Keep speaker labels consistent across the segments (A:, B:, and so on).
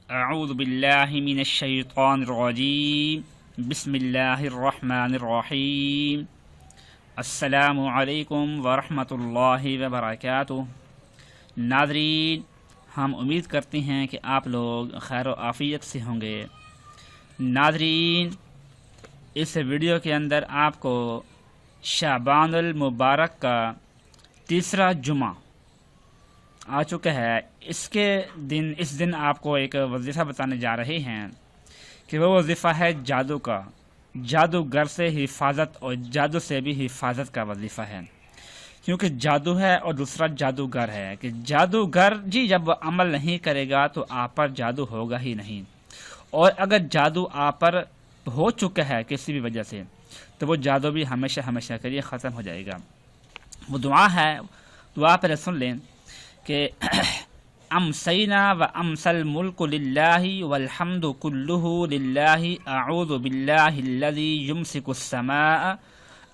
A: اعوذ باللہ من الشیطان الرجیم بسم اللہ الرحمن الرحیم السلام علیکم ورحمۃ اللہ وبرکاتہ۔ ناظرین، ہم امید کرتے ہیں کہ آپ لوگ خیر و عافیت سے ہوں گے۔ ناظرین، اس ویڈیو کے اندر آپ کو شعبان المبارک کا تیسرا جمعہ آ چکا ہے۔ اس دن آپ کو ایک وظیفہ بتانے جا رہے ہیں کہ وہ وظیفہ ہے جادو کا، جادوگر سے حفاظت اور جادو سے بھی حفاظت کا وظیفہ ہے، کیونکہ جادو ہے اور دوسرا جادوگر ہے کہ جادوگر جب عمل نہیں کرے گا تو آپ پر جادو ہوگا ہی نہیں، اور اگر جادو آپ پر ہو چکا ہے کسی بھی وجہ سے تو وہ جادو بھی ہمیشہ ہمیشہ کے لیے ختم ہو جائے گا۔ وہ دعا ہے، دعا پہلے سن لیں کہ امسینا و امسل ملک للہ والحمد کلہ للہ اعوذ باللہ الذی یمسک السماء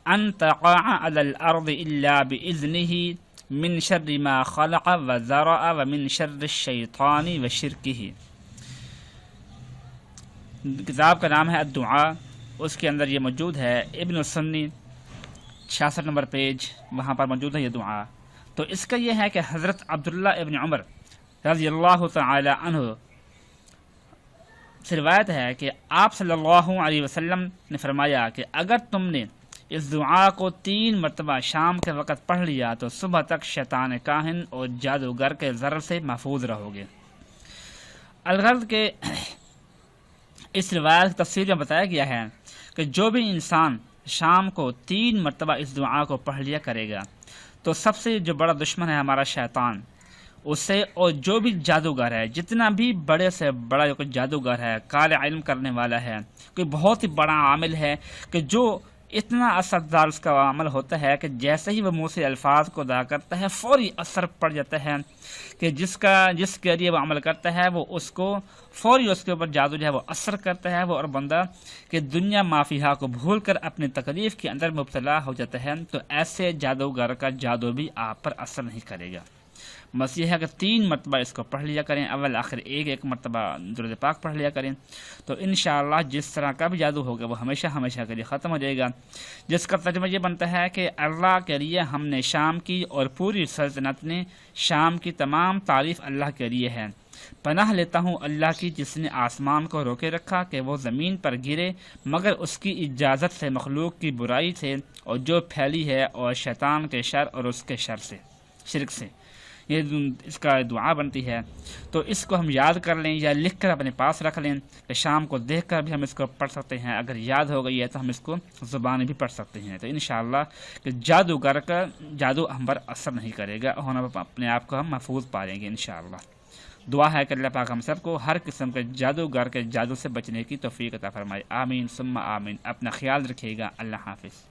A: ان تقع علی الارض الا باذنہ من شر ما خلق و ذرأ ومن شر الشیطان و شرکہ۔ کتاب کا نام ہے الدعاء، اس کے اندر یہ موجود ہے، ابن السنی 66 نمبر پیج، وہاں پر موجود ہے یہ دعا۔ تو اس کا یہ ہے کہ حضرت عبداللہ ابن عمر رضی اللہ تعالی عنہ سے روایت ہے کہ آپ صلی اللہ علیہ وسلم نے فرمایا کہ اگر تم نے اس دعا کو 3 مرتبہ شام کے وقت پڑھ لیا تو صبح تک شیطان کاہن اور جادوگر کے ضرر سے محفوظ رہو گے۔ الغرض کہ اس روایت کی تفسیر میں بتایا گیا ہے کہ جو بھی انسان شام کو 3 مرتبہ اس دعا کو پڑھ لیا کرے گا تو سب سے جو بڑا دشمن ہے ہمارا شیطان، اسے اور جو بھی جادوگر ہے، جتنا بھی بڑے سے بڑا کوئی جادوگر ہے، کالے علم کرنے والا ہے، کوئی بہت ہی بڑا عامل ہے کہ جو اتنا اثردار اس کا عمل ہوتا ہے کہ جیسے ہی وہ منہ سے الفاظ کو ادا کرتا ہے فوری اثر پڑ جاتا ہے کہ جس کے ذریعے وہ عمل کرتا ہے وہ اس کو فوری اس کے اوپر جادو جو ہے وہ اثر کرتا ہے، وہ اور بندہ کہ دنیا مافیہا کو بھول کر اپنی تکلیف کے اندر مبتلا ہو جاتا ہے، تو ایسے جادوگر کا جادو بھی آپ پر اثر نہیں کرے گا۔ بس یہ ہے کہ 3 مرتبہ اس کو پڑھ لیا کریں، اول آخر ایک مرتبہ درود پاک پڑھ لیا کریں، تو انشاءاللہ جس طرح کا بھی جادو ہوگا وہ ہمیشہ ہمیشہ کے لیے ختم ہو جائے گا۔ جس کا ترجمہ یہ بنتا ہے کہ اللہ کے لیے ہم نے شام کی اور پوری سلطنت نے شام کی تمام تعریف اللہ کے لیے ہے۔ پناہ لیتا ہوں اللہ کی جس نے آسمان کو روکے رکھا کہ وہ زمین پر گرے مگر اس کی اجازت سے مخلوق کی برائی سے اور جو پھیلی ہے، اور شیطان کے شر اور اس کے شرک سے۔ یہ اس کا دعا بنتی ہے، تو اس کو ہم یاد کر لیں یا لکھ کر اپنے پاس رکھ لیں کہ شام کو دیکھ کر بھی ہم اس کو پڑھ سکتے ہیں، اگر یاد ہو گئی ہے تو ہم اس کو زبان بھی پڑھ سکتے ہیں، تو انشاءاللہ کہ جادوگر کا جادو ہم پر اثر نہیں کرے گا اور ہم اپنے آپ کو ہم محفوظ پائیں گے انشاءاللہ۔ دعا ہے کہ اللہ پاک ہم سب کو ہر قسم کے جادوگر کے جادو سے بچنے کی توفیق عطا فرمائے، آمین ثم آمین۔ اپنا خیال رکھیے گا، اللہ حافظ۔